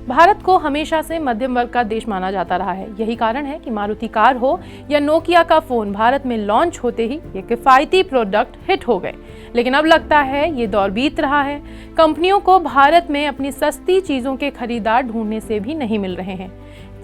भारत को हमेशा से मध्यम वर्ग का देश माना जाता रहा है। यही कारण है कि मारुति कार हो या नोकिया का फोन, भारत में लॉन्च होते ही ये किफायती प्रोडक्ट हिट हो गए। लेकिन अब लगता है ये दौर बीत रहा है। कंपनियों को भारत में अपनी सस्ती चीजों के खरीदार ढूंढने से भी नहीं मिल रहे हैं।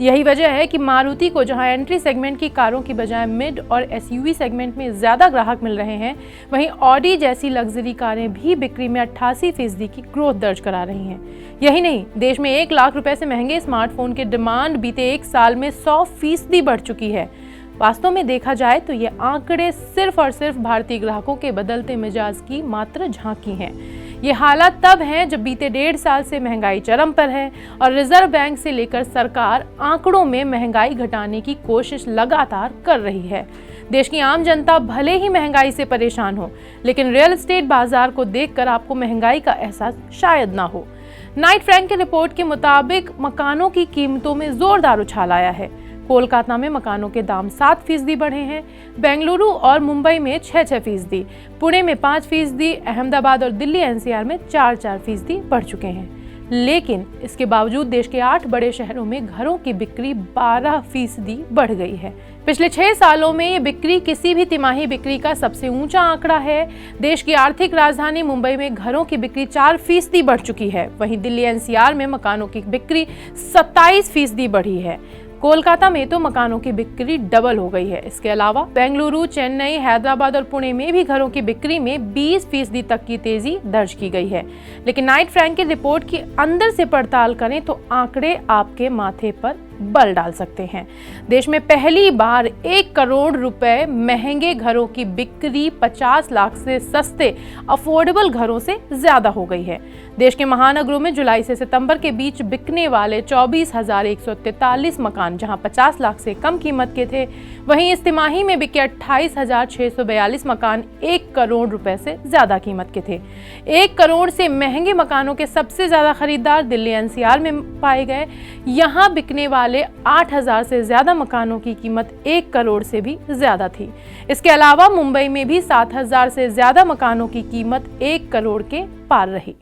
यही वजह है कि मारुति को जहां एंट्री सेगमेंट की कारों की बजाय मिड और एसयूवी सेगमेंट में ज्यादा ग्राहक मिल रहे हैं, वहीं ऑडी जैसी लग्जरी कारें भी बिक्री में 88% की ग्रोथ दर्ज करा रही हैं। यही नहीं, देश में 1 लाख रुपए से महंगे स्मार्टफोन की डिमांड बीते 1 साल में 100% बढ़ चुकी है। वास्तव में देखा जाए तो ये आंकड़े सिर्फ और सिर्फ भारतीय ग्राहकों के बदलते मिजाज की मात्र झांकी हैं। ये हालात तब हैं जब बीते 1.5 साल से महंगाई चरम पर है और रिजर्व बैंक से लेकर सरकार आंकड़ों में महंगाई घटाने की कोशिश लगातार कर रही है। देश की आम जनता भले ही महंगाई से परेशान हो, लेकिन रियल एस्टेट बाजार को देखकर आपको महंगाई का एहसास शायद ना हो। नाइट फ्रैंक की रिपोर्ट के मुताबिक मकानों की कीमतों में जोरदार उछाल आया है। कोलकाता में मकानों के दाम 7% बढ़े हैं, बेंगलुरु और मुंबई में 6%, पुणे में 5%, अहमदाबाद और दिल्ली एनसीआर में 4% बढ़ चुके हैं। लेकिन इसके बावजूद देश के 8 बड़े शहरों में घरों की बिक्री 12% बढ़ गई है। पिछले 6 सालों में ये बिक्री किसी भी तिमाही बिक्री का सबसे ऊंचा आंकड़ा है। देश की आर्थिक राजधानी मुंबई में घरों की बिक्री 4% बढ़ चुकी है। वहीं दिल्ली एनसीआर में मकानों की बिक्री 27% बढ़ी है। कोलकाता में तो मकानों की बिक्री डबल हो गई है। इसके अलावा बेंगलुरु, चेन्नई, हैदराबाद और पुणे में भी घरों की बिक्री में 20% तक की तेजी दर्ज की गई है। लेकिन नाइट फ्रैंक की रिपोर्ट की अंदर से पड़ताल करें तो आंकड़े आपके माथे पर बल डाल सकते हैं। देश में पहली बार 1 करोड़ रुपए महंगे घरों की बिक्री 50 लाख से सस्ते अफोर्डेबल घरों से ज्यादा हो गई है। देश के महानगरों में जुलाई से सितंबर के बीच बिकने वाले 24,143 मकान जहां 50 लाख से कम कीमत के थे, वहीं इस तिमाही में बिके 28,642 मकान 1 करोड़ रुपए से ज्यादा कीमत के थे। 1 करोड़ से महंगे मकानों के सबसे ज्यादा खरीदार दिल्ली एनसीआर में पाए गए। यहाँ बिकने वाले 8,000 से ज्यादा मकानों की कीमत 1 करोड़ से भी ज्यादा थी। इसके अलावा मुंबई में भी 7,000 से ज्यादा मकानों की कीमत 1 करोड़ के पार रही।